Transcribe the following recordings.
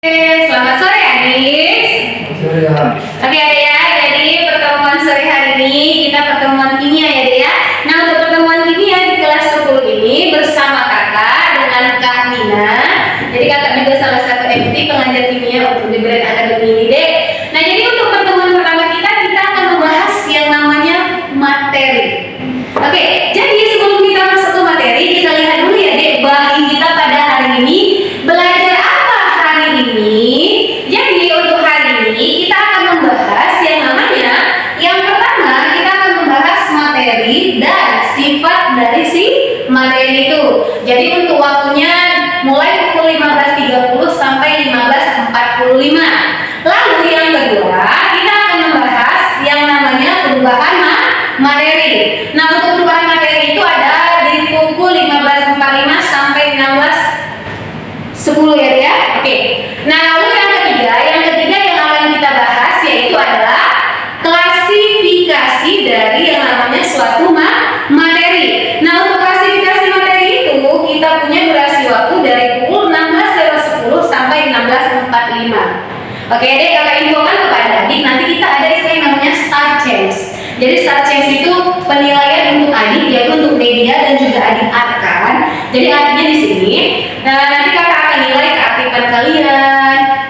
Selamat sore adik. Sore ya. Oke adik ya, jadi pertemuan sore hari ini kita pertemuan kimia ya adik ya. Nah untuk pertemuan kimia di kelas 10 ini bersama kakak dengan Kak Mina. Jadi kakak juga salah satu MT pengajar kimia untuk di Brand Academy ini dek. Nah jadi untuk pertemuan pertama kita akan membahas yang namanya materi. Oke, jadi sebelum kita masuk ke materi kita lihat dulu ya dek, bagi kita pada hari ini belajar apa hari ini. Jadi untuk hari ini kita akan membahas yang namanya, yang pertama kita akan membahas materi dan sifat dari si materi itu. Jadi untuk waktunya mulai pukul 15.30 sampai 15.45. Lalu yang kedua kita akan membahas yang namanya perubahan materi. Nah untuk perubahan materi itu ada di pukul 15.45 sampai 16.10 ya dia. Oke. Nah lalu yang ketiga yang akan kita bahas yaitu adalah klasifikasi dari yang namanya suatu materi. Nah untuk klasifikasi materi itu kita punya durasi waktu dari pukul 16.10 sampai 16.45. Oke deh, kakak infokan kepada adik, nanti kita ada istilah yang namanya start change. Jadi start change itu penilaian untuk adik, yaitu untuk media dan juga adik akan. Jadi artinya di sini, nanti kakak akan nilai keaktifan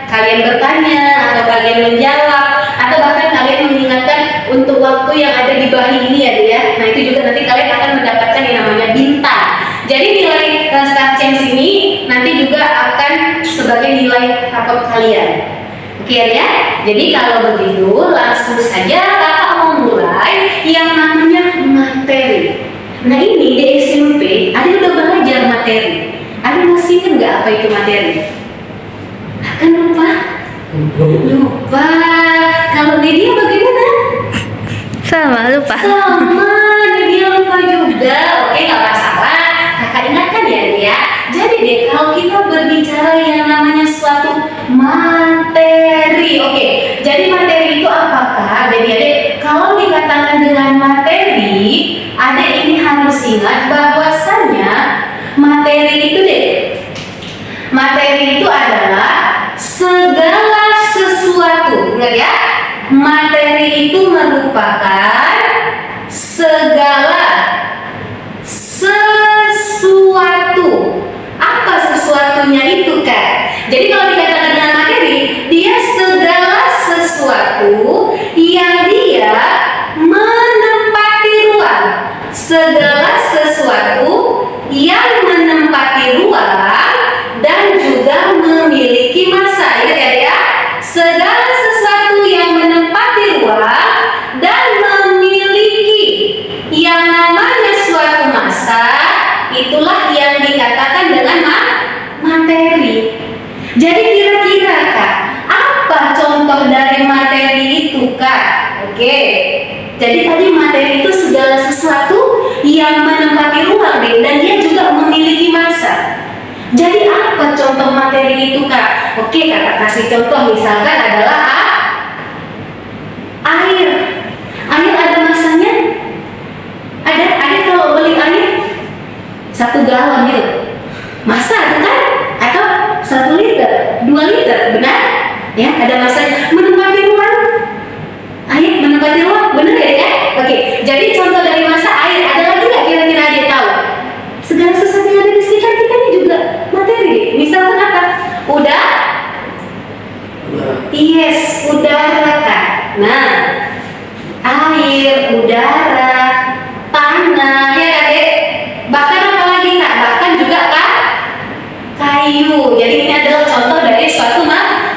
kalian bertanya atau kalian menjawab, atau bahkan kalian mengingatkan untuk waktu yang ada di bahi ini ya dia. Nah itu juga nanti kalian akan mendapatkan yang namanya bintang. Jadi nilai start change ini nanti juga akan sebagai nilai rapot kalian. Oke ya, jadi kalau begitu langsung saja kakak mau mulai yang namanya materi. Nah ini di SMP, ada udah belajar materi. Ada masih kan nggak apa itu materi? Akan lupa? Lupa. Kalau dia bagaimana? Sama, lupa. Sama, dia lupa juga. Oke, nggak masalah. Kakak ingatkan ya dia. Jadi deh, kalau kita berbicara yang namanya suatu materi, oke. Jadi materi itu apakah? Jadi adek, kalau dikatakan dengan materi, adek ini harus ingat bahwasannya materi itu deh. Materi itu adalah segala sesuatu. Ingat ya? Materi itu merupakan segala sesuatu. Apa sesuatunya itu kan? Jadi kalau dikatakan dengan materi, dia segala sesuatu yang dia menempati ruang. Segala sesuatu yang menempati ruang dan juga memiliki masa. Ya. Segala sesuatu yang menempati ruang dan memiliki yang namanya suatu masa, itulah yang dikatakan dengan materi. Jadi kira-kira Kak, apa contoh dari materi itu Kak? Oke. Jadi tadi materi itu segala sesuatu yang menempati ruang dan dia juga memiliki masa. Jadi apa contoh materi itu Kak? Oke, kakak kasih contoh misalkan adalah air. Air ada masanya? Ada kalau beli air 1 galon gitu. Masa kan? Atau 1 liter, 2 liter, benar? Ya, ada masanya. Menempati ruang. Air menempati ruang, benar ya? Oke, jadi contoh dari masa air ada lagi nggak kira-kira dia tahu? Segala sesuatu yang ada di sekitar kita ini juga materi. Misalkan apa? Yes, udara Kak. Nah, air, udara, tanah, ya Dek. Bahkan apa lagi Kak? Bahkan juga Kak, kayu. Jadi ini adalah contoh dari suatu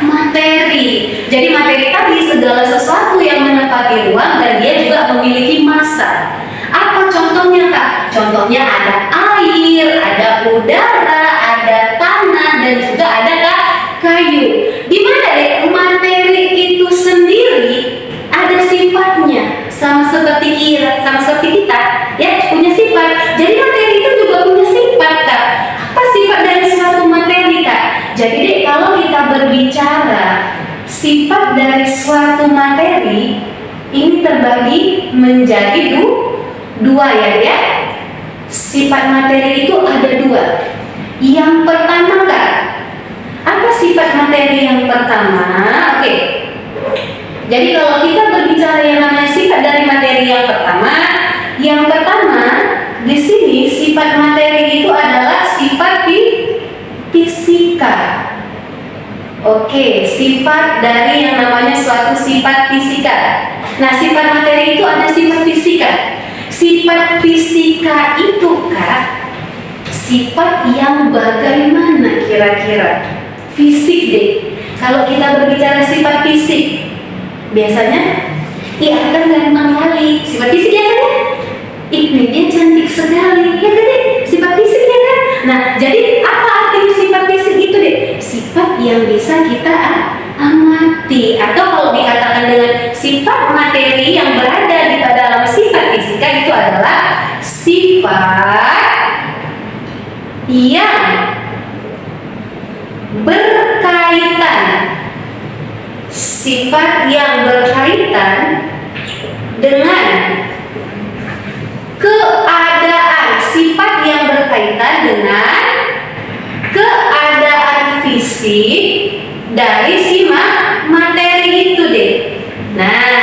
materi. Jadi materi tadi segala sesuatu yang menempati ruang dan dia juga memiliki masa. Apa contohnya Kak? Contohnya ada air, ada udara, ada tanah, dan juga ada Kak, kayu. Di mana deh materi itu sendiri ada sifatnya sama seperti kita, ya punya sifat. Jadi materi itu juga punya sifat Kak. Apa sifat dari suatu materi Kak? Jadi deh kalau kita berbicara sifat dari suatu materi ini terbagi menjadi dua ya. Sifat materi itu ada 2. Yang pertama Kak, Apa sifat materi yang pertama? Oke. Jadi kalau kita berbicara yang namanya sifat dari materi yang pertama di sini sifat materi itu adalah sifat fisika. Oke, sifat dari yang namanya suatu sifat fisika. Nah, sifat materi itu ada sifat fisika. Sifat fisika itu, Kak, sifat yang bagaimana kira-kira? Fisik deh. Kalau kita berbicara sifat fisik, biasanya akan gampang kali. Sifat fisik ya kan? Dia cantik sekali, ya kan? Sifat fisik ya kan? Nah, jadi apa arti sifat fisik itu deh? Sifat yang bisa kita amati, atau kalau dikatakan dengan sifat materi yang berada di dalam sifat fisika itu adalah sifat yang berkaitan, sifat yang berkaitan dengan keadaan, sifat yang berkaitan dengan keadaan fisik dari si materi itu deh. Nah,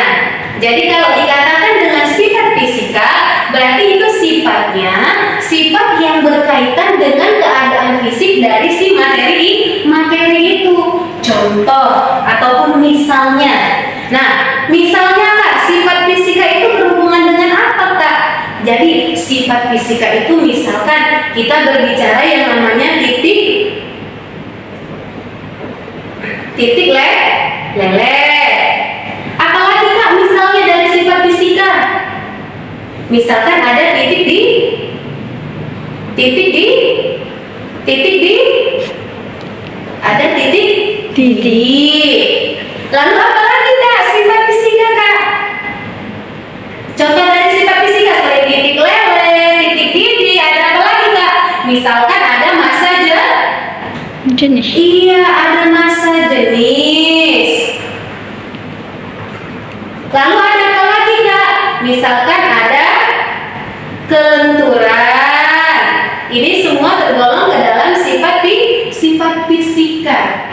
jadi kalau dikatakan dengan sifat fisika, berarti itu sifatnya sifat yang berkaitan dengan keadaan fisik dari si materi itu. Contoh ataupun misalnya. Nah, misalnya Kak, sifat fisika itu berhubungan dengan apa Kak? Jadi sifat fisika itu misalkan kita berbicara yang namanya titik lele. Apalagi Kak misalnya dari sifat fisika? Misalkan ada titik di ada titik. Lalu apa lagi Kak sifat fisika Kak? Contoh dari sifat fisika selain titik lele, titik ada apa lagi Kak? Misalkan ada massa jenis. Iya, ada massa jenis. Lalu ada apa lagi Kak? Misalkan ada kelenturan. Ini semua tergolong ke dalam sifat fisika.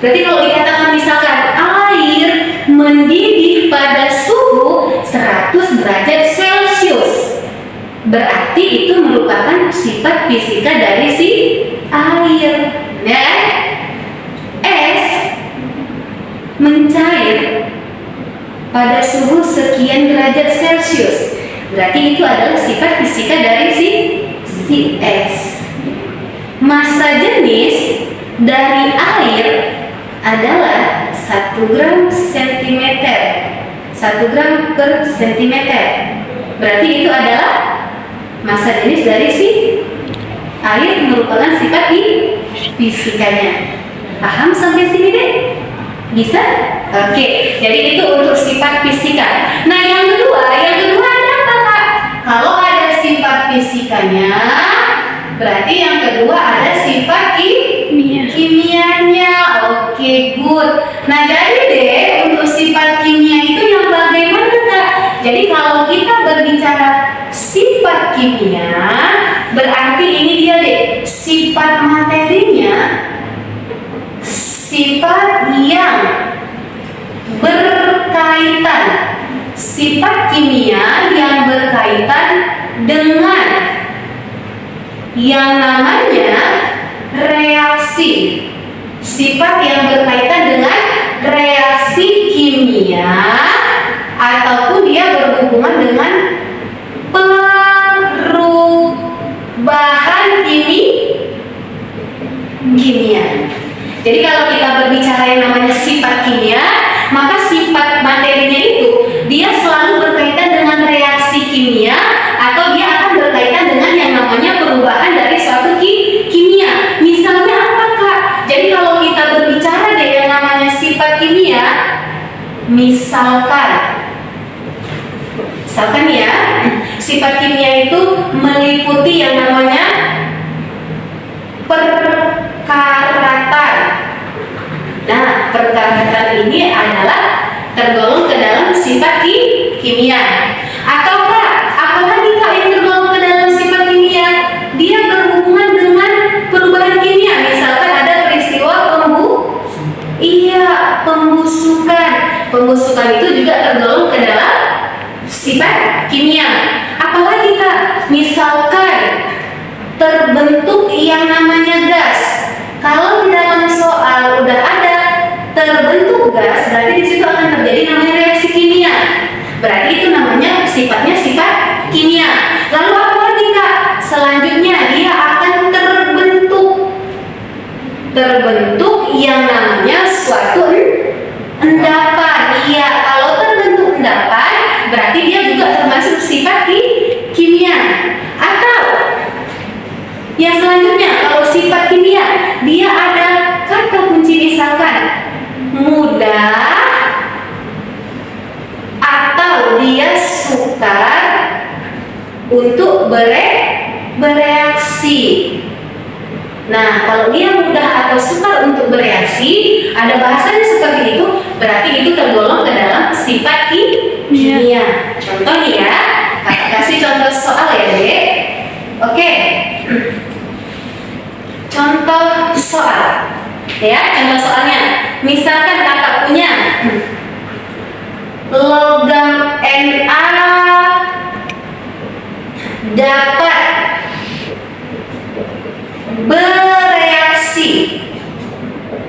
Berarti kalau dikatakan misalkan air mendidih pada suhu 100 derajat Celcius, berarti itu merupakan sifat fisika dari si air. Ya, es mencair pada suhu sekian derajat Celcius, berarti itu adalah sifat fisika dari si es. Massa jenis dari air adalah 1 gram sentimeter, 1 gram per sentimeter. Berarti itu adalah massa jenis dari si air, merupakan sifat fisikanya. Paham sampai sini deh? Bisa? Oke, jadi itu untuk sifat fisika. Nah, yang kedua ada apa Kak? Kalau ada sifat fisikanya, berarti yang kedua ada sifat kimianya. Oke, good. Nah, jadi deh untuk sifat kimia itu yang bagaimana Kak? Jadi kalau kita berbicara sifat kimia, berarti ini dia deh, sifat materinya sifat yang berkaitan, sifat kimia yang berkaitan dengan yang namanya reaksi, sifat yang berkaitan dengan reaksi kimia, ataupun dia berhubungan dengan perubahan kimia. Jadi kalau kita berbicara yang namanya sifat kimia, maka sifat materinya itu dia selalu berkaitan dengan reaksi kimia, atau dia akan berkaitan dengan yang namanya perubahan dari suatu kimia. Misalnya apa Kak? Jadi kalau kita berbicara deh yang namanya sifat kimia, misalkan ya, sifat kimia itu meliputi yang namanya perkaratan. Nah, perkaratan ini adalah tergolong ke dalam sifat kimia. Atau Kak, apalagi Kak yang tergolong ke dalam sifat kimia? Dia berhubungan dengan perubahan kimia. Misalkan ada peristiwa Iya, pembusukan. Pembusukan itu juga tergolong ke dalam sifat kimia. Apalagi Kak, misalkan terbentuk yang namanya gas. Kalau di dalam soal udah ada terbentuk gas, berarti di situ akan terjadi namanya reaksi kimia. Berarti itu namanya sifatnya sifat kimia. Lalu apa lagi Kak? Selanjutnya dia akan terbentuk yang namanya suatu endapan. Iya, kalau terbentuk endapan berarti dia juga termasuk sifat kimia. Atau yang selanjutnya, kalau sifat kimia dia ada kata kunci misalkan mudah, atau dia sukar untuk bereaksi. Nah, kalau dia mudah atau sukar untuk bereaksi, ada bahasanya seperti itu, berarti itu tergolong ke dalam sifat kimia. Contoh nih ya, Kakak kasih contoh soal ya, Dek. Oke. Contoh soal. Ya, contoh soalnya. Misalkan Kakak punya logam Na dapat bereaksi.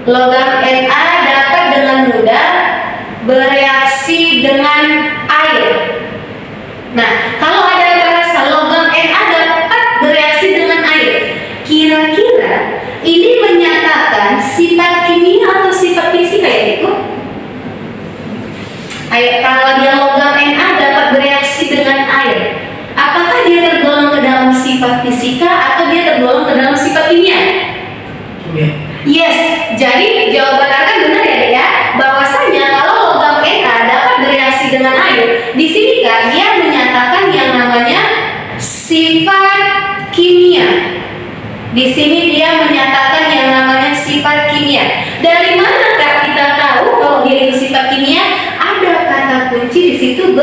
Logam Na dapat dengan mudah bereaksi dengan air. Nah, kalau ada bahasa logam Na dapat bereaksi dengan air, kira-kira ini menyatakan sifat kimia atau sifat fisika ya, Ibu? Ayo, kalau dia logam Na dapat bereaksi dengan air, apakah dia tergolong ke dalam sifat fisika atau dia tergolong ke dalam sifat kimia? Yes, jadi jawaban akan benar ya, bahwasanya kalau logam Na dapat bereaksi dengan air, di sini kan dia menyatakan yang namanya sifat kimia. Di sini dia menyatakan yang namanya sifat kimia. Dari mana Kak kita tahu kalau dia itu sifat kimia? Ada kata kunci di situ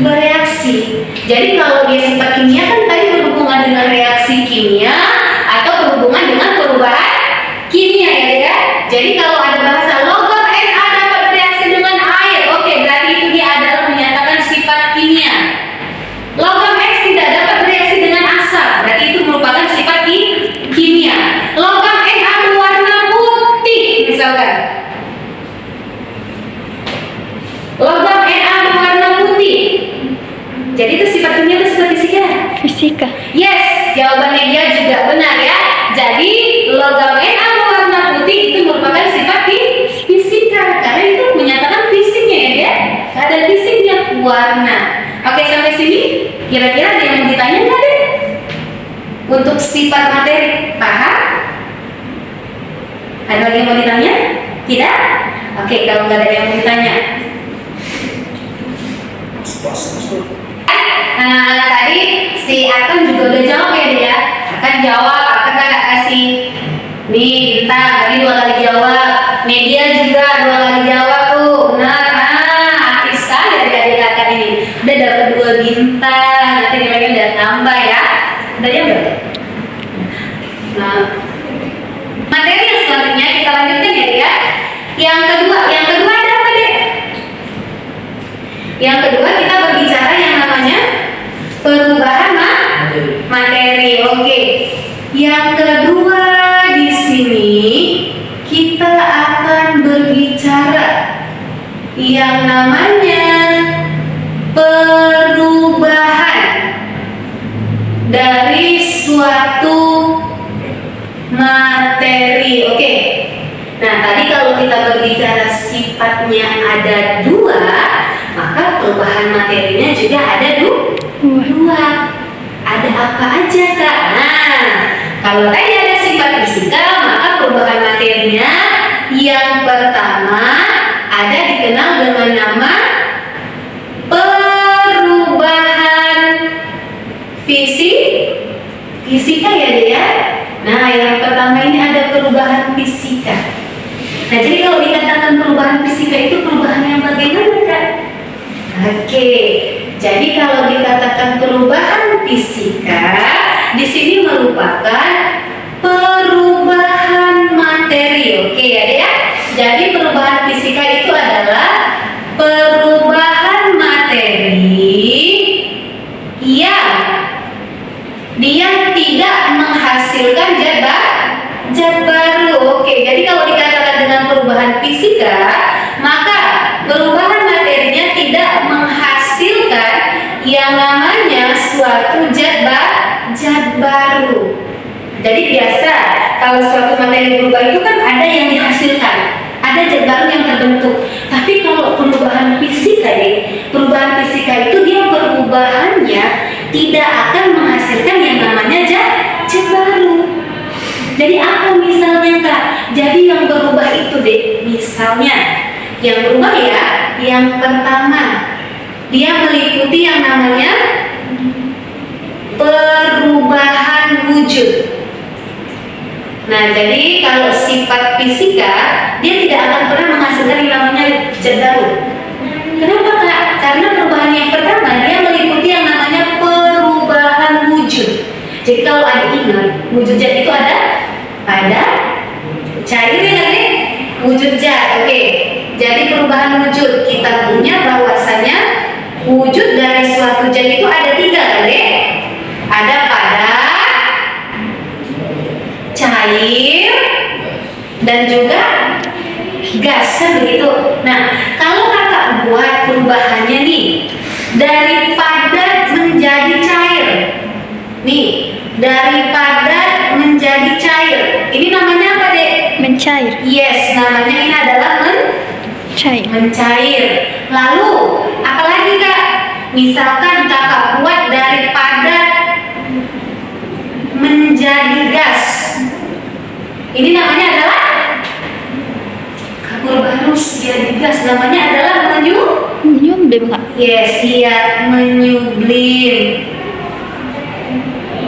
bereaksi. Jadi kalau dia sifat kimia kan tadi berhubungan dengan reaksi kimia atau berhubungan dengan perubahan kimia ya. Jadi kalau ada bahasa logam Na dapat bereaksi dengan air, oke, berarti itu dia adalah menyatakan sifat kimia. Logam X tidak dapat bereaksi dengan asap, berarti itu merupakan sifat kimia. Logam Na berwarna putih misalkan. Logam Na berwarna putih. Jadi itu sifat kimia atau sifat fisika? Fisika. Yes, jawabannya dia juga benar ya. Jadi logam Na berwarna putih itu merupakan sifat fisika karena itu menyatakan fisiknya ya dia. Ada fisiknya warna. Oke, sampai sini kira-kira ada yang mau ditanya nggak deh? Untuk sifat materi, paham? Ada lagi yang mau ditanya? Tidak? Oke, kalau nggak ada yang mau ditanya. Nah, tadi si Akan juga udah jawab ya dia. Akan jawab, Akan kakak kasih. Nih, bintang, tadi 2 kali jawab. Media juga 2 kali jawab tuh. Benar, aktif sekali adik-adik Akan ini. Udah dapat 2 bintang. Nanti nilainya udah tambah ya. Udah ya belum? Nah, materi yang selanjutnya kita lanjutkan ya dia. Yang kedua ada apa deh? Yang kedua kita berbicara yang namanya perubahan materi. Oke. Yang kedua di sini kita akan berbicara yang namanya perubahan dari suatu materi. Oke. Nah, tadi kalau kita berbicara sifatnya ada 2, maka perubahan materinya juga ada 2. Ada apa aja Kak? Nah, kalau tadi ada sifat fisika, maka perubahan materinya yang pertama ada dikenal dengan nama perubahan fisika ya dia. Nah, yang pertama ini ada perubahan fisika. Nah, jadi kalau dikatakan perubahan fisika itu perubahan yang bagaimana Kak? Oke, jadi kalau dikatakan perubahan fisika, di sini merupakan perubahan materi materi. Oke ya dek ya. Jadi perubahan fisika itu adalah perubahan materi yang dia tidak menghasilkan zat baru. Oke, jadi kalau dikatakan dengan perubahan fisika, maka perubahan materinya tidak menghasilkan yang namanya suatu zat baru. Jadi biasa kalau suatu materi berubah itu kan ada yang dihasilkan, ada zat baru yang terbentuk. Tapi kalau perubahan fisika perubahan fisika itu dia perubahannya tidak akan menghasilkan yang namanya zat baru. Jadi apa misalnya Kak? Jadi yang berubah itu misalnya yang berubah ya, yang pertama dia meliputi yang namanya perubahan wujud. Nah, jadi kalau sifat fisika dia tidak akan pernah menghasilkan yang namanya zat baru. Kenapa Kak? Karena perubahan yang pertama dia meliputi yang namanya perubahan wujud. Jadi kalau ada ingat wujud zat itu ada cairnya kan wujud zat. Oke. Jadi perubahan wujud kita punya bahwasanya wujud dari suatu zat itu ada 3 kan ada padat, cair, dan juga gas kan begitu. Nah, kalau Kakak buat perubahannya nih dari padat menjadi cair. Nih, dari padat menjadi cair. Ini namanya apa, Dek? Mencair. Yes, namanya ini adalah mencair. Lalu, apalagi Kak? Misalkan Kakak buat dari padat menjadi gas. Ini namanya adalah kapur barus jadi gas. Namanya adalah menyublim Kak. Yes, iya, menyublim.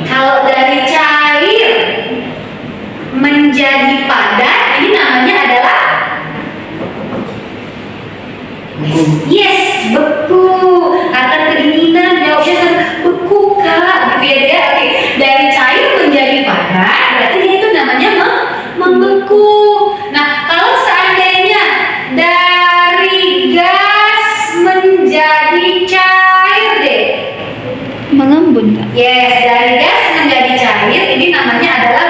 Kalau dari cair menjadi padat, ini namanya adalah yes, beku. Akan kedinginan, jawabnya beku Kak. Gitu ya dia. Oke. Dari cair menjadi padat, berarti dia itu namanya membeku. Nah, kalau seandainya dari gas menjadi cair mengembun Kak. Yes, dari gas menjadi cair ini namanya adalah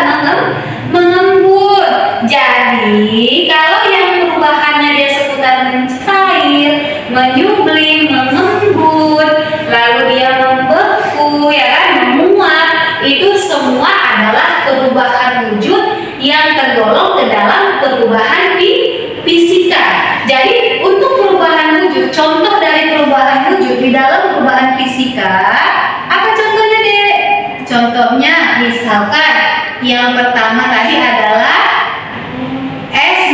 mengembun. Jadi kalau yang perubahannya dia seputar mencair, menyublim, mengembun, lalu dia membeku, ya kan, menguap, itu semua adalah perubahan wujud yang tergolong ke dalam perubahan fisika. Jadi untuk perubahan wujud, contoh dari perubahan wujud di dalam perubahan fisika, apa contohnya Dek? Contohnya misalkan yang pertama tadi adalah es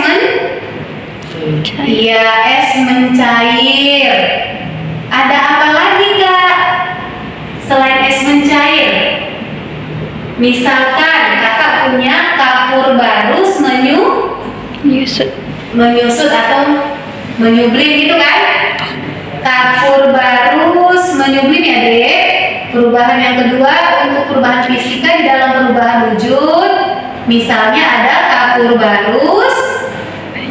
mencair. Ada apa lagi Kak selain es mencair? Misalkan Kakak punya kapur barus menyusut atau menyublim gitu kan? Kapur barus menyublim ya Dek. Perubahan yang kedua untuk perubahan fisika di dalam perubahan wujud, misalnya ada kapur barus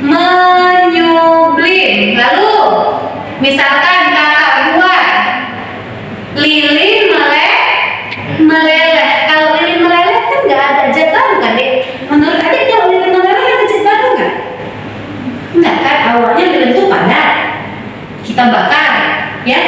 menyublim. Lalu misalkan Kakak buat lilin meleleh. Kalau lilin meleleh kan nggak ada zat baru kan Dek? Menurut Adik kalau lilin meleleh ada zat baru nggak? Enggak kan, awalnya lilin itu padat, kita bakar ya.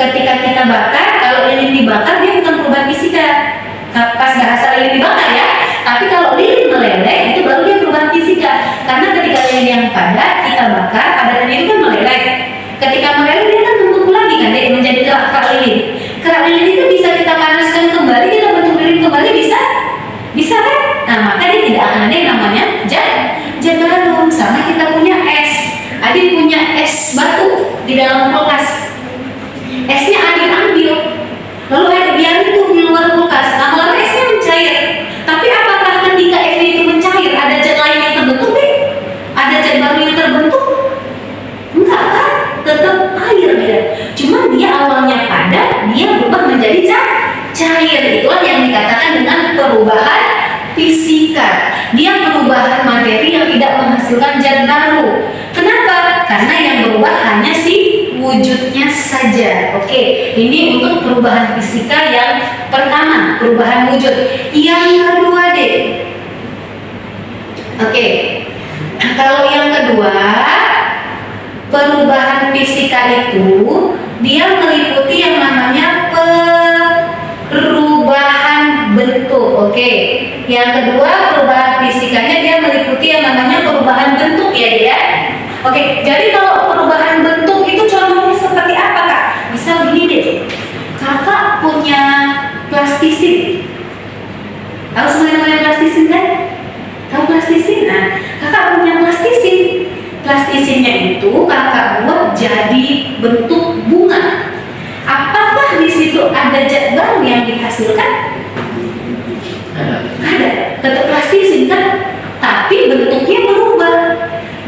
Ketika kita bakar, kalau lilin dibakar dia bukan perubahan fisika pas bahasa lilin dibakar ya. Tapi kalau lilin meleleh itu baru dia perubahan fisika. Karena ketika lilin yang padat kita bakar, padatannya itu kan meleleh. Ketika meleleh dia kan membeku lagi kan Dek, menjadi kerak lilin. Kerak lilin itu bisa kita panaskan kembali, kita bentuk lilin kembali, bisa kan? Nah, maka dia tidak akan ada yang namanya zat baru. Sama kita punya es. Adik punya es batu di dalam kulkas. Esnya Adik ambil, lalu Adik biarin tuh di luar kulkas. Lama-lama esnya mencair. Tapi apakah ketika esnya itu mencair ada zat lain yang terbentuk Ada zat baru yang terbentuk? karena yang berubah hanya si wujudnya saja. Oke, ini untuk perubahan fisika yang pertama, perubahan wujud. Yang kedua deh. Oke, kalau yang kedua, perubahan fisika itu dia meliputi yang namanya perubahan bentuk. Oke, yang kedua perubahan fisikanya dia meliputi yang namanya perubahan bentuk ya dia. Oke, jadi kalau perubahan bentuk itu contohnya seperti apa Kak? Misal gini deh, Kakak punya plastisin. Tahu semua namanya plastisin kan? Tahu plastisin? Nah, Kakak punya plastisin. Plastisinnya itu Kakak buat jadi bentuk bunga. Apakah di situ ada zat baru yang dihasilkan? Ada. Tetap plastisin kan? Tapi bentuknya berubah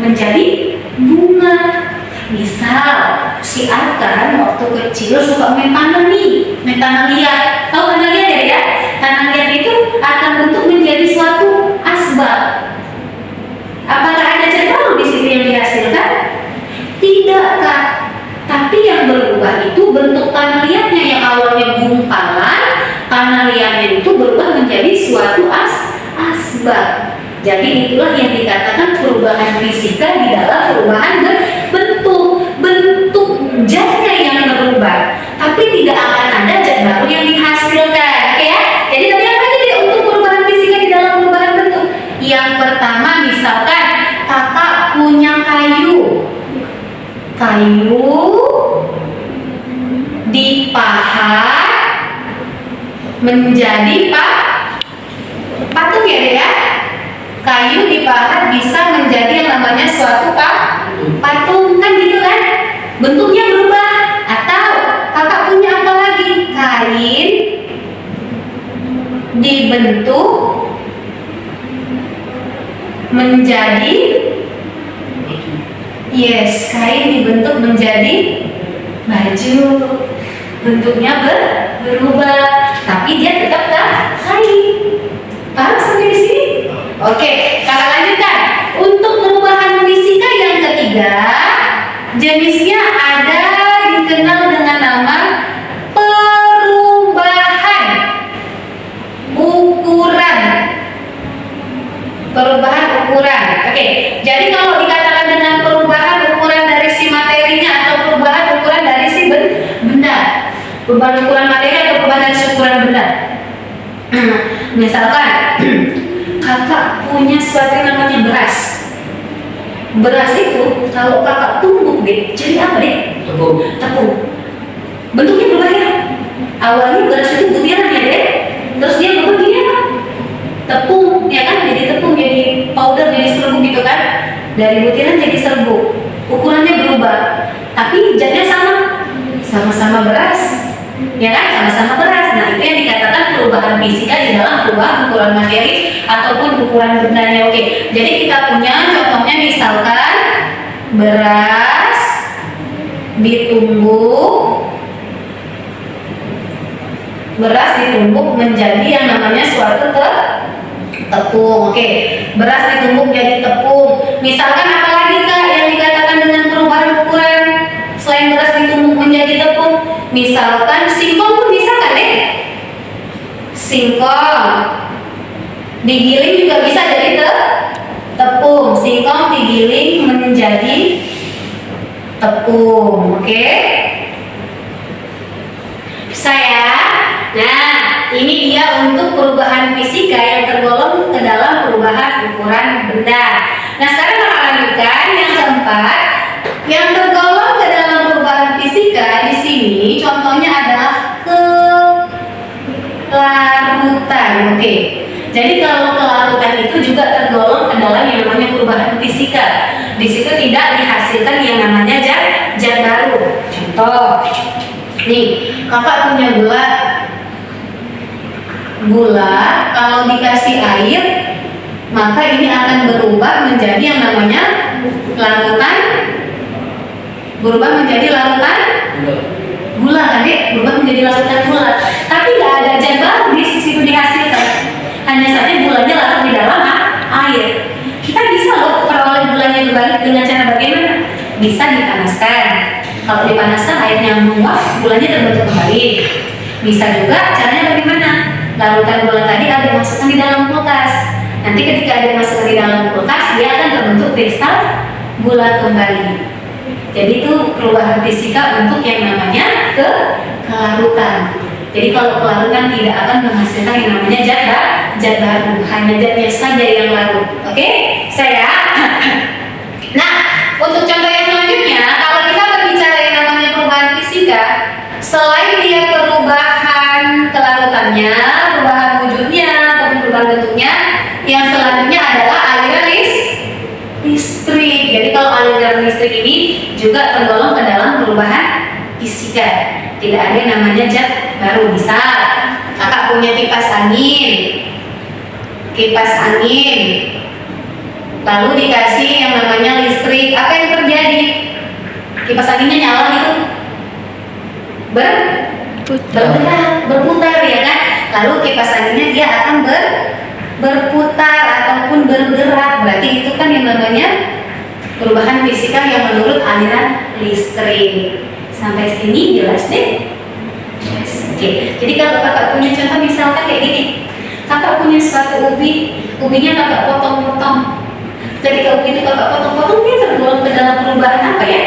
menjadi bunga. Misal si Arkan waktu kecil suka main tanah nih, main tanah liat. Tahu tanah liat ya? Tanah liat itu akan bentuk menjadi suatu asbak. Apakah ada zat baru di situ yang dihasilkan? Tidak Kak. Tapi yang berubah itu bentuk tanah liatnya yang awalnya gumpalan, tanah liatnya itu berubah menjadi suatu asbak. Jadi itulah yang dikatakan perubahan fisika di dalam perubahan bentuk zatnya yang berubah, tapi tidak akan ada zat baru yang dihasilkan. Oke ya? Jadi tadi apa tadi untuk perubahan fisika di dalam perubahan bentuk? Yang pertama misalkan Kakak punya kayu dipahat menjadi patung ya. Kayu dipahat bisa menjadi yang namanya suatu patung kan gitu kan? Bentuknya berubah. Atau Kakak punya apa lagi? Kain dibentuk menjadi kain dibentuk menjadi baju. Bentuknya berubah, tapi dia tetap kain. Paham sampai di sini? Oke, kakak lanjutkan. Untuk perubahan fisika yang ketiga, jenisnya ada dikenal dengan nama perubahan ukuran. Perubahan ukuran. Oke, jadi kalau dikatakan dengan perubahan ukuran dari si materinya atau perubahan ukuran dari si benda, perubahan ukuran materi atau perubahan dari si ukuran benda. Misalkan Kakak punya sesuatu yang namanya beras. Beras itu kalau Kakak tumbuk deh, jadi apa deh? Tepung. Bentuknya berubah ya. Awalnya beras itu butiran ya deh. Terus dia berubah jadi apa? Tepung, ya kan? Jadi tepung, jadi powder, jadi serbuk gitu kan? Dari butiran jadi serbuk. Ukurannya berubah, tapi zatnya sama-sama beras. Ya kan, sama-sama beras. Nah itu yang dikatakan perubahan fisika di dalam perubahan ukuran materi ataupun ukuran bendanya. Oke, jadi kita punya contohnya misalkan beras ditumbuk menjadi yang namanya suatu tepung. Oke, beras ditumbuk jadi tepung. Misalkan apa lagi Kak yang dikatakan dengan perubahan ukuran selain beras ditumbuk menjadi tepung? Misalkan singkong pun bisa kan deh? Singkong digiling juga bisa jadi tepung. Singkong digiling menjadi tepung. Oke? Bisa ya? Nah, ini dia untuk perubahan fisika yang tergolong ke dalam perubahan ukuran benda. Nah, sekarang kita lanjutkan yang keempat, yang tergolong ke dalam perubahan fisika di sini contohnya adalah kelarutan. Oke. Jadi kalau kelarutan itu juga tergolong ke dalam yang namanya perubahan fisika. Di situ tidak dihasilkan yang namanya zat baru. Contoh, nih, kakak punya gula kalau dikasih air maka ini akan berubah menjadi yang namanya larutan, berubah menjadi larutan gula kan dek, berubah menjadi larutan gula. Tapi nggak ada zat baru di situ dihasilkan, hanya saja gulanya larut di dalam air. Kita bisa loh peroleh gulanya kembali dengan cara bagaimana? bisa dipanaskan. Kalau dipanaskan airnya menguap, gulanya terbentuk kembali. Bisa juga caranya bagaimana? Larutan gula tadi ada dimasukkan di dalam kulkas. Nanti ketika ada dimasukkan di dalam kulkas, dia akan terbentuk kristal gula kembali. Jadi itu perubahan fisika untuk yang namanya kelarutan. Jadi kalau kelarutan tidak akan menghasilkan yang namanya zat baru, hanya zatnya saja yang larut. Oke, saya. Nah, untuk contoh yang selanjutnya, kalau kita berbicara yang namanya perubahan fisika, selain dia perubahan kelarutannya, perubahan wujudnya, ataupun perubahan bentuknya, yang selanjutnya adalah aliran listrik. Jadi kalau aliran listrik ini juga tergolong ke dalam perubahan fisika. Tidak ada yang namanya zat baru. Bisa kakak punya kipas angin, lalu dikasih yang namanya listrik. Apa yang terjadi? Kipas anginnya nyala gitu, berputar ya kan? Lalu kipas anginnya dia akan berputar ataupun bergerak. Berarti itu kan yang namanya perubahan fisika yang menurut aliran listrik. Sampai sini jelas deh? Yes. Oke. Jadi kalau kakak punya contoh misalkan kayak gini, kakak punya suatu ubinya kakak potong-potong. Ketika ubi itu kakak potong-potong, dia tergolong ke dalam perubahan apa ya?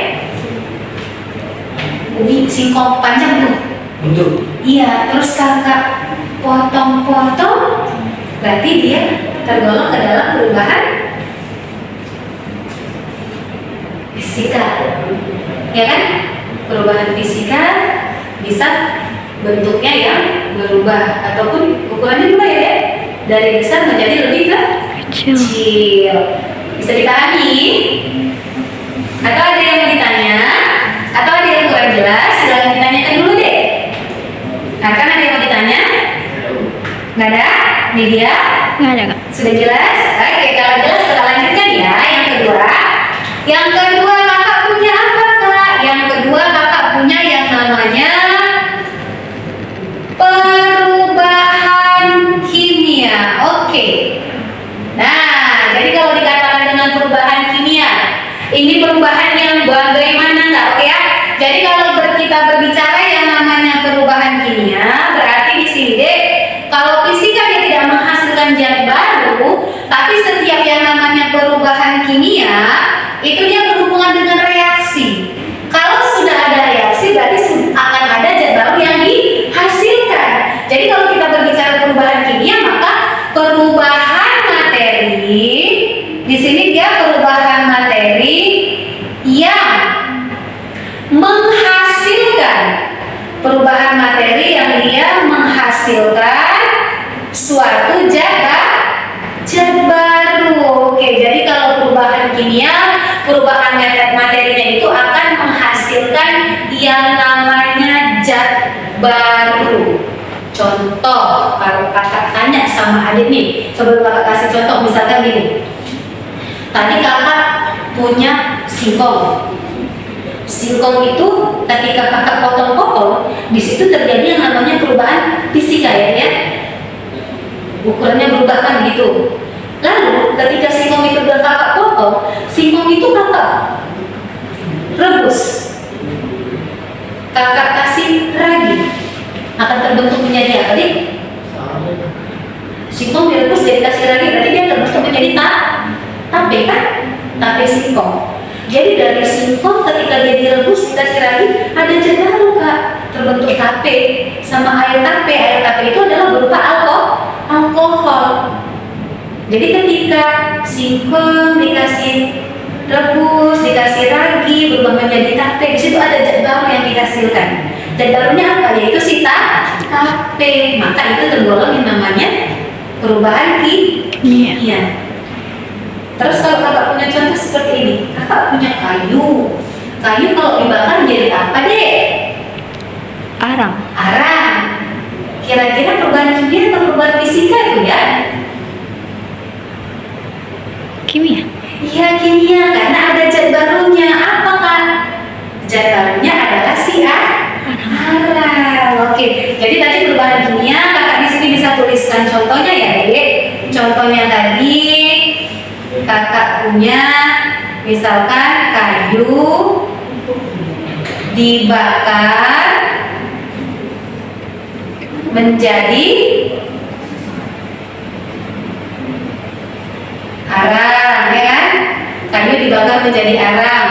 Ubi singkong panjang tuh. Bentuk. Iya. Terus kakak potong-potong, berarti dia tergolong ke dalam perubahan fisika, ya kan? Perubahan fisika bisa bentuknya yang berubah ataupun ukurannya juga ya, dari besar menjadi lebih kecil. Bisa dipahami? Atau ada yang mau ditanya? Atau ada yang kurang jelas? Silahkan ditanyakan dulu deh. Akan ada yang mau ditanya? Nggak ada? Ini dia? Nggak ada, Kak. Sudah jelas? Oke, kalau jelas kita lanjutkan ya. Yang kedua kakak punya apa kak? Yang kedua kakak punya yang namanya perubahan kimia. Oke. Nah, jadi kalau dikatakan dengan perubahan kimia, ini perubahan yang bagaimana kak? Oke ya. Jadi kalau kita berbicara yang namanya perubahan kimia, berarti di sini deh, kalau fisika dia tidak menghasilkan zat baru, tapi setiap yang namanya perubahan kimia itu dia berhubungan dengan reaksi. Kalau sudah ada reaksi, berarti akan ada zat baru yang dihasilkan. Jadi kalau kita berbicara perubahan kimia, maka perubahan materi di sini dia perubahan materi yang menghasilkan suatu zat baru. Oke, jadi kalau perubahan kimia, perubahan materinya itu akan menghasilkan yang namanya zat baru. Contoh, kalau kakak tanya sama adik nih, sebelum kakak kasih contoh, misalkan gini. Tadi kakak punya singkong. Singkong itu ketika kakak potong-potong, di situ terjadi yang namanya perubahan fisika ya. Ukurannya berubah kan gitu. Lalu ketika singkong itu udah kakak potong, singkong itu kakak rebus, kakak kasih ragi, akan terbentuk menjadi apa nih? Singkong direbus jadi kasih ragi, berarti dia terbentuk menjadi tape kan? Tape singkong. Jadi dari singkong ketika dia direbus dikasih ragi, ada zat baru kak, terbentuk tape sama air tape. Air tape itu adalah berupa alkohol. Jadi ketika singkong dikasih rebus, dikasih ragi, berubah menjadi tape, di situ ada zat baru yang dihasilkan. Zat barunya apa? Yaitu si tape. Maka itu tergolong yang namanya perubahan kimia. Terus kalau kakak punya contoh seperti ini, kakak punya kayu. Kayu kalau dibakar jadi apa deh? Arang. Kira-kira perubahan kimia atau perubahan fisika itu ya? Kimia. Iya kimia, karena ada zat barunya. Apa kan? Zat barunya adalah si arang. Oke, jadi tadi perubahan kimia, kakak di sini bisa tuliskan contohnya ya, Dek. Contohnya tadi kakak punya misalkan kayu kayu dibakar menjadi arang, ya kan? Kayu dibakar menjadi arang.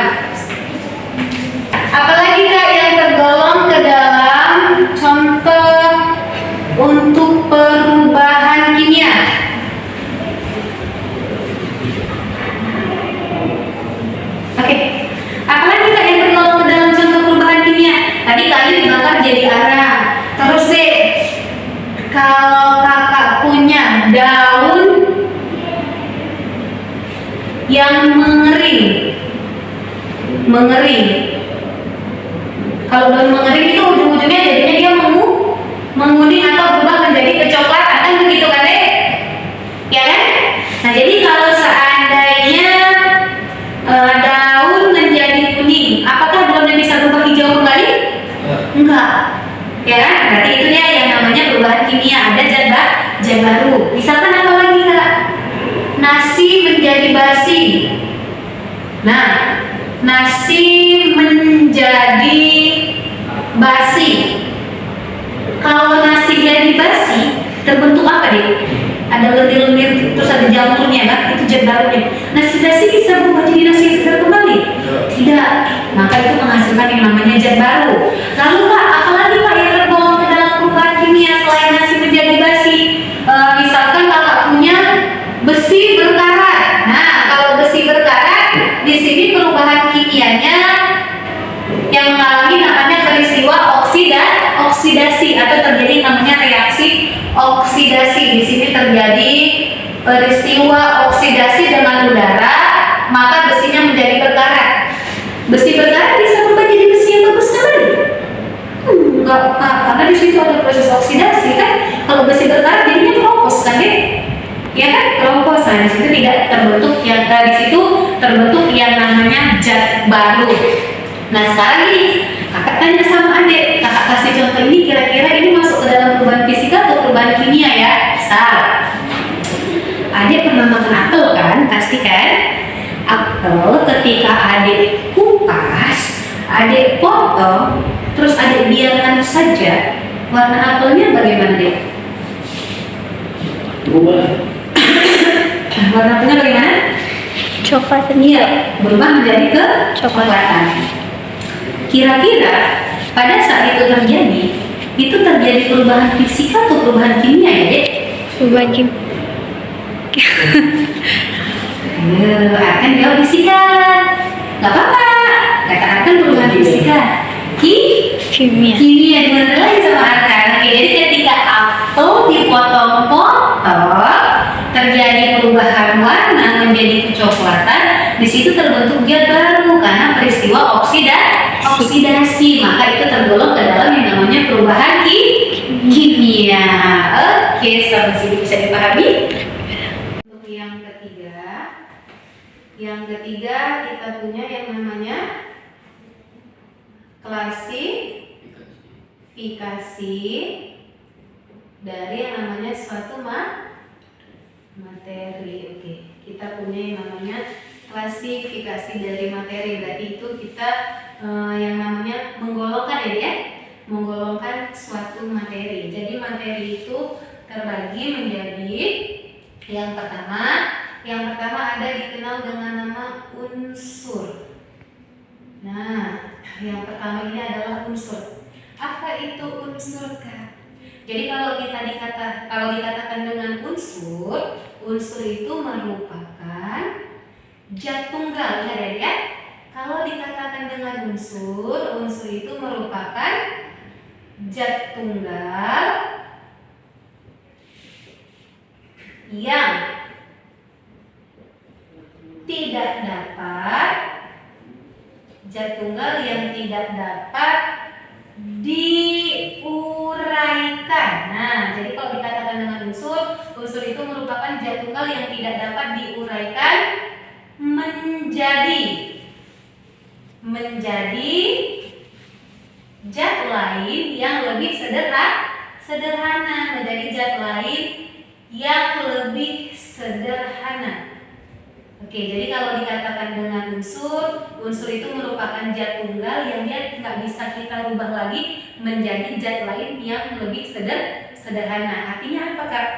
Apalagi Kak yang tergolong ke dalam contoh untuk perubahan kimia? Oke. Apalagi Kak yang tergolong ke dalam contoh perubahan kimia? Tadi kayu dibakar jadi arang. Terus deh, kalau kakak punya daun yang mengering, kalau daun mengering itu ujung-ujungnya jadinya dia menguning atau berubah menjadi kecoklatan, kan begitu kan deh? Ya kan? Nah jadi kalau seandainya daun menjadi kuning, apakah daunnya bisa berubah hijau kembali? Enggak. Ya kan? Berarti itu ya yang namanya perubahan kimia, ada zat baru. Misalkan apa lagi Kak? Nasi menjadi basi. Nah, nasi menjadi basi. Kalau nasi jadi basi, terbentuk apa deh? Ada lendir-lendir, terus ada jamurnya kan? Itu zat barunya. Nasi basi bisa berubah jadi nasi yang segar kembali? Tidak. Maka itu menghasilkan yang namanya zat baru. Lalu Kak, apalagi Kak yang tergolong ke dalam perubahan kimia selain nasi menjadi basi? Misalkan kakak punya besi berkarat. Nah, kalau besi berkarat, di sini perubahan kimianya yang mengalami namanya peristiwa oksidasi atau terjadi namanya reaksi oksidasi. Di sini terjadi peristiwa oksidasi dengan udara, maka besinya menjadi berkarat. Besi berkarat bisa berubah jadi besi yang bagus kembali? Enggak, karena di situ ada proses oksidasi kan. Kalau besi berkarat jadinya keropos kan deh? Ya kan, keropos. Nah, di situ tidak terbentuk yang di situ terbentuk yang namanya zat baru. Nah, sekarang nih, kakak tanya sama adik, kakak kasih contoh ini kira-kira ini masuk ke dalam perubahan fisika atau perubahan kimia ya? Salah. Adik pernah makan apel kan? Pasti kan? Apel ketika adik kupas, adik potong, terus adik biarkan saja, warna apelnya bagaimana deh? Warna apelnya bagaimana? Coklat. Iya, berubah menjadi kecoklatan. Kira-kira pada saat itu terjadi perubahan fisika atau perubahan kimia ya dek? Perubahan kimia. Akan jawab fisika. Gak apa-apa. Kata Arkan perubahan fisika. Kimia. Kimia bener lagi sama Arkan. Oke, jadi ketika apel dipotong-potong, terjadi perubahan warna menjadi kecoklatan. Di situ terbentuk zat baru karena peristiwa oksidasi. Maka itu tergolong ke dalam yang namanya perubahan kimia. Oke, sampai sini bisa dipahami. Untuk yang ketiga kita punya yang namanya klasifikasi dari yang namanya suatu materi. Oke, kita punya yang namanya klasifikasi dari materi. Berarti itu kita yang namanya menggolongkan ya, menggolongkan suatu materi. Jadi materi itu terbagi menjadi yang pertama ada dikenal dengan nama unsur. Nah, yang pertama ini adalah unsur. Apa itu unsur Kak? Jadi kalau dikatakan dengan unsur itu merupakan zat tunggal ya. Kalau dikatakan dengan unsur itu merupakan zat tunggal yang tidak dapat diuraikan. Nah, jadi kalau dikatakan dengan unsur itu merupakan zat tunggal yang tidak dapat diuraikan menjadi zat lain yang lebih sederhana, menjadi zat lain yang lebih sederhana. Oke, Oke, jadi kalau dikatakan dengan unsur, unsur itu merupakan zat tunggal yang dia nggak bisa kita rubah lagi menjadi zat lain yang lebih sederhana. Artinya apa, Kak?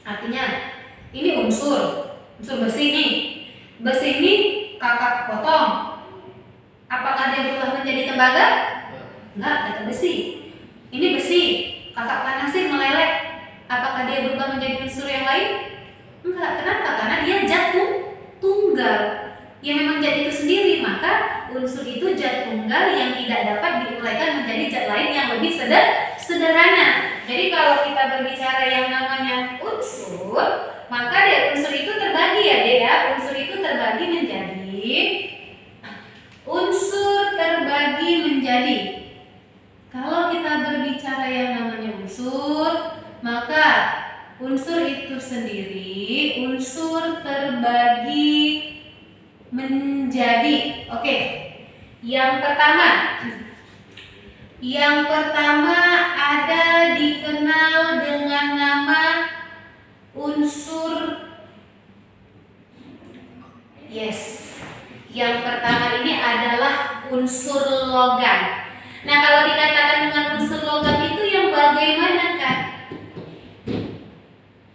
Artinya ini unsur besi nih. Besi ini Kakak potong. Apakah dia berubah menjadi tembaga? Enggak, tetap besi. Ini besi, Kakak panasin meleleh. Apakah dia berubah menjadi unsur yang lain? Enggak. Kenapa? Karena dia zat tunggal yang memang zat itu sendiri. Maka unsur itu zat tunggal yang tidak dapat diuraikan menjadi zat lain yang lebih sederhana. Jadi kalau kita berbicara yang namanya unsur, maka unsur itu terbagi ya, Dek ya. Unsur itu terbagi menjadi kalau kita berbicara yang namanya unsur, maka unsur itu sendiri unsur terbagi menjadi yang pertama ada dikenal dengan nama unsur. Yang pertama ini adalah unsur logam. Nah, kalau dikatakan dengan unsur logam itu yang bagaimana, Kak?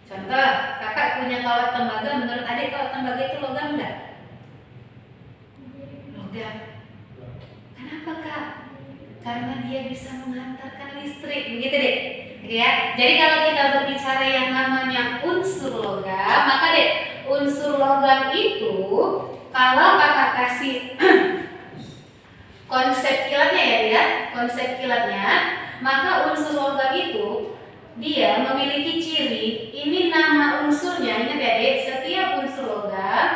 Contoh, Kakak punya kawat tembaga, menurut adik kawat tembaga itu logam enggak? Logam. Kenapa, Kak? Karena dia bisa menghantarkan listrik, begitu deh. Ya. Jadi kalau kita berbicara yang namanya unsur logam, maka unsur logam itu kalau Kakak kasih konsep kilatnya, maka unsur logam itu dia memiliki ciri. Ini nama unsurnya, ingat ya Dek, setiap unsur logam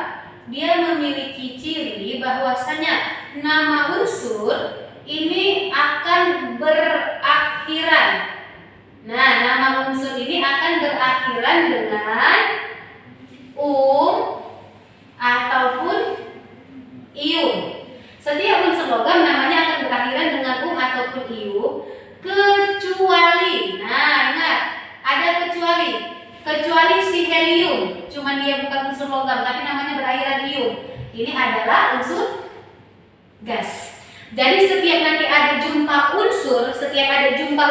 dia memiliki ciri bahwasanya nama unsur ini akan berakhiran. Nah, nama unsur ini akan berakhiran dengan ataupun ium. Setiap unsur logam namanya akan berakhiran dengan ataupun ium, kecuali, nah ingat, ada kecuali si helium, cuman dia bukan unsur logam tapi namanya berakhiran ium. Ini adalah unsur gas. Jadi setiap ada jumpa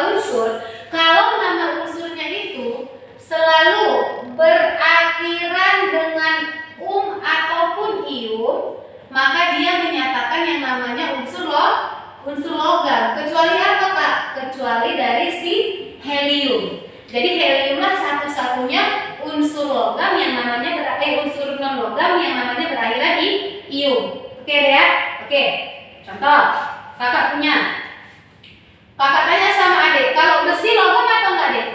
unsur, kalau nama unsurnya itu selalu berakhiran dengan ataupun ium, maka dia menyatakan yang namanya unsur logam. Kecuali apa, Kak? Kecuali dari si helium. Jadi heliumlah satu-satunya unsur logam yang namanya unsur non logam yang namanya berakhiran ium. Oke deh ya? Oke. Contoh, Kakak punya. Kakak tanya sama adik, kalau besi logam atau enggak, Dek?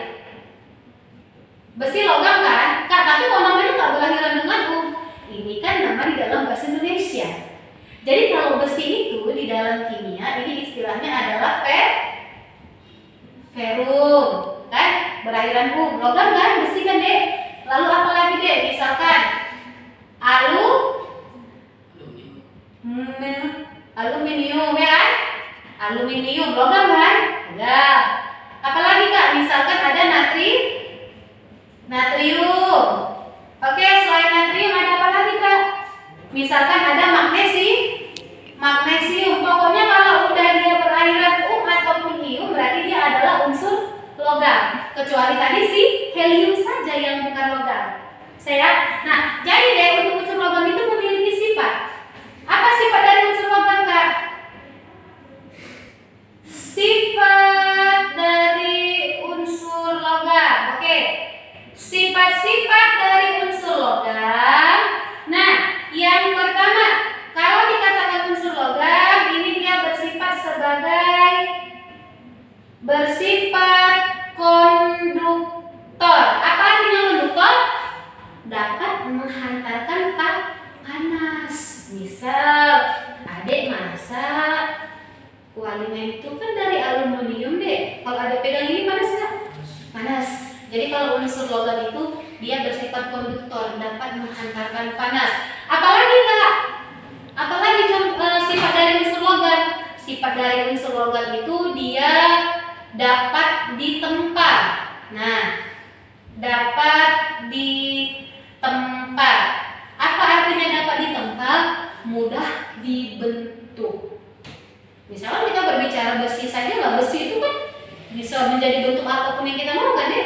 Besi logam kan? Kak, tapi kok namanya enggak berakhiran dengan Ini kan nama di dalam bahasa Indonesia. Jadi kalau besi itu di dalam kimia ini istilahnya adalah ferum, kan? Berakhiran logam kan? Besi kan, Dek? Lalu apa lagi, Dek? Misalkan aluminium ya kan? Aluminium logam kan? Logam. Apalagi, Kak? Misalkan ada natrium. Oke, selain natrium ada apa lagi, Kak? Misalkan ada magnesium. Pokoknya kalau udah dia berakhiran ataupun ium berarti dia adalah unsur logam. Kecuali tadi si helium saja yang bukan logam. Nah, jadi deh untuk unsur logam itu memiliki sifat. Apa sifat dari unsur logam, Kak? Sifat dari unsur logam. Oke. Sifat-sifat dari unsur logam. Nah, yang pertama, kalau dikatakan unsur logam, ini dia bersifat konduktor. Apa artinya konduktor? Dapat menghantarkan panas. Misal, adik masak, kualinya itu kan dari aluminium, Dek. Kalau ada pegang ini panas nggak? Panas. Jadi kalau unsur logam itu dia bersifat konduktor, dapat menghantarkan panas. Apalagi, Kak? Apalagi sifat dari unsur logam? Sifat dari unsur logam itu dia dapat ditempa. Nah, dapat ditempa. Apa artinya dapat ditempa? Mudah dibentuk. Misalnya kita berbicara besi saja lah, besi itu kan bisa menjadi bentuk apapun yang kita mau kan ya.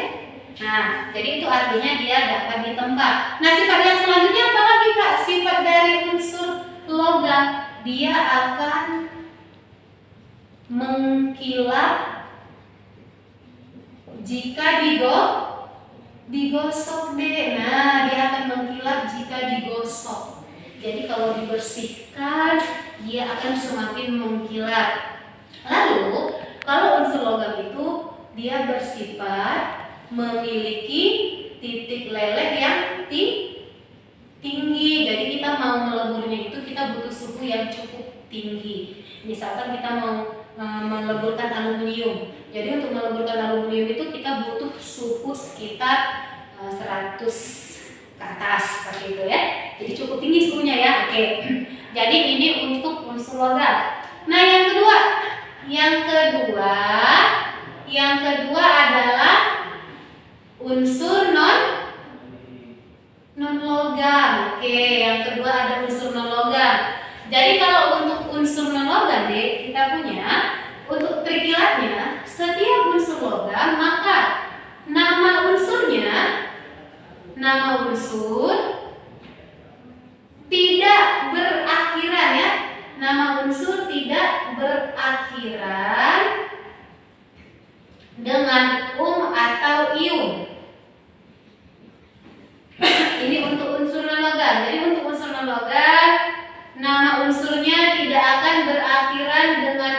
Nah, jadi itu artinya dia dapat ditempa. Nah, sifat yang selanjutnya apa lagi Kak? Sifat dari unsur logam, dia akan mengkilap jika digosok deh. Nah, dia akan mengkilap jika digosok. Jadi kalau dibersihkan, dia akan semakin mengkilap. Lalu, kalau unsur logam itu dia bersifat memiliki titik leleh yang tinggi. Jadi kita mau meleburnya itu kita butuh suhu yang cukup tinggi. Misalkan kita mau meleburkan aluminium. Jadi untuk meleburkan aluminium itu kita butuh suhu sekitar 100 ke atas seperti itu ya. Jadi cukup tinggi suhunya ya. Oke. Jadi ini untuk unsur logam. Nah, yang kedua adalah unsur non logam. Oke, yang kedua ada unsur non logam. Jadi kalau untuk unsur non logam deh, kita punya untuk trikilatnya setiap unsur logam maka nama unsur tidak berakhiran ya. Nama unsur tidak berakhiran dengan atau ium. Ini untuk unsur non logam. Jadi untuk unsur non logam, nama unsurnya tidak akan berakhiran dengan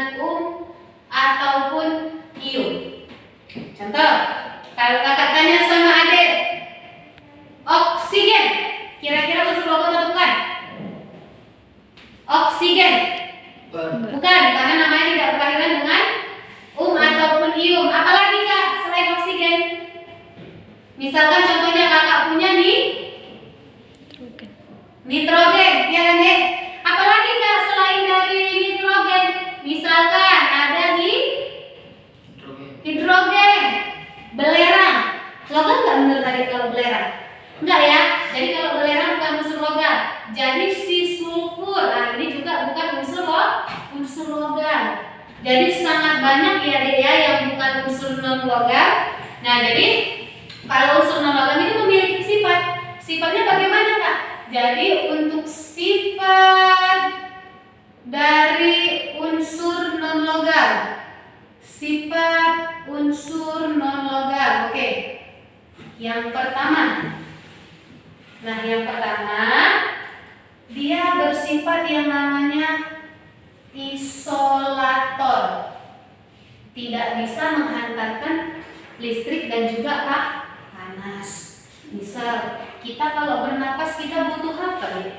ataupun ium. Contoh, kalau kakak tanya sama adik, oksigen, kira-kira unsur logam atau bukan? Oksigen. Bukan, karena namanya tidak berakhiran dengan ataupun ium. Apalagi Kak selain oksigen? Misalkan contohnya kakak punya nitrogen, ya kan Dek? Apalagi Kak selain dari nitrogen? Misalkan ada hidrogen, belerang. Logam nggak menurut tadi kalau belerang? Enggak ya. Jadi kalau belerang bukan unsur logam. Jadi si sulfur, nah ini juga bukan unsur logam. Jadi sangat banyak ya Dek ya yang bukan unsur non logam. Nah, jadi kalau unsur non logam itu memiliki sifat. Sifatnya bagaimana Kak? Jadi untuk sifat dari unsur non logam. Sifat unsur non logam. Oke. Yang pertama. Nah, yang pertama dia bersifat yang namanya isolator. Tidak bisa menghantarkan listrik dan juga panas. Misal kita kalau bernapas kita butuh apa ya?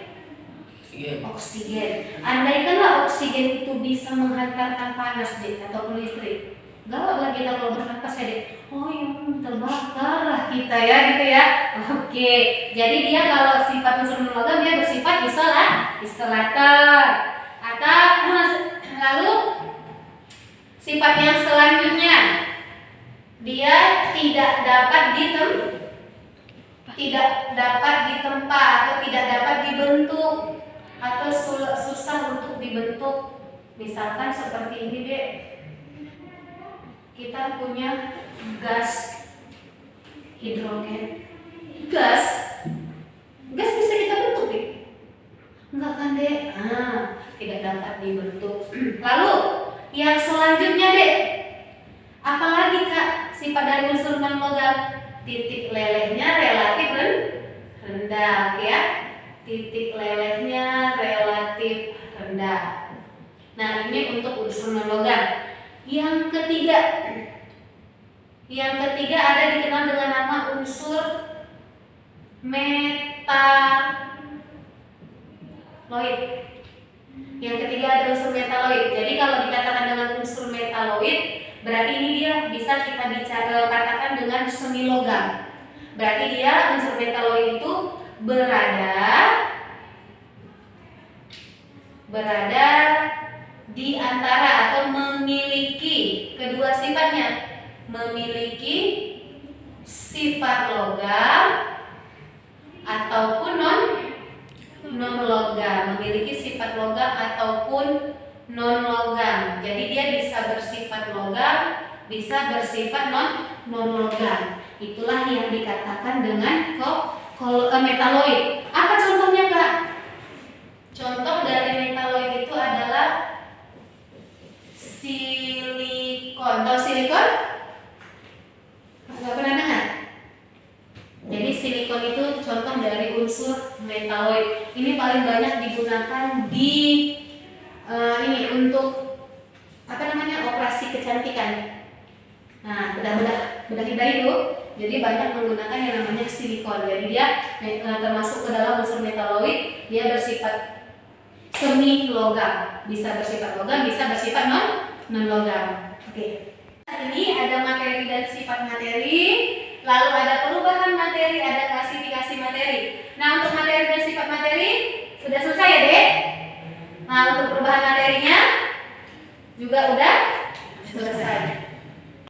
Oksigen. Andaikanlah oksigen itu bisa menghantarkan panas ataupun listrik, gawat lah kita kalau bernapas ya deh. Oh ya, terbakarlah kita ya gitu ya. Oke. Jadi dia kalau sifat unsur non logam dia bersifat isolator. Atau lalu sifat yang selanjutnya dia tidak dapat ditempa atau tidak dapat dibentuk atau susah untuk dibentuk. Misalkan seperti ini Dek, kita punya gas hidrogen. Gas bisa kita bentuk Dek? Enggak kan Dek? Tidak dapat dibentuk. Lalu yang selanjutnya Dek, apalagi Kak sifat dari unsur non logam? Titik lelehnya relatif rendah, oke ya? Titik lelehnya relatif rendah. Nah, ini untuk unsur non logam. Yang ketiga ada dikenal dengan nama unsur metaloid. Yang ketiga ada unsur metaloid. Jadi kalau dikatakan dengan unsur metaloid, berarti ini dia bisa kita katakan dengan semi logam. Berarti dia unsur metaloid itu berada di antara atau memiliki kedua sifatnya, memiliki sifat logam ataupun non logam, memiliki sifat logam ataupun non logam. Jadi dia bisa bersifat logam, bisa bersifat non logam. Itulah yang dikatakan dengan metaloid. Apa contohnya, Kak? Contoh dari metaloid itu adalah silikon. Tahu silikon? Nggak pernah dengar? Jadi silikon itu contoh dari unsur metaloid. Ini paling banyak digunakan di ini untuk operasi kecantikan. Nah, bedah kita itu jadi banyak menggunakan yang namanya silikon. Jadi dia termasuk ke dalam unsur metaloid. Dia bersifat semi logam, bisa bersifat logam, bisa bersifat non logam. Oke. Ini ada materi dan sifat materi, lalu ada perubahan materi, ada klasifikasi materi. Nah, untuk materi dan sifat materi sudah selesai ya, Dek? Nah, untuk perubahan materinya juga udah selesai.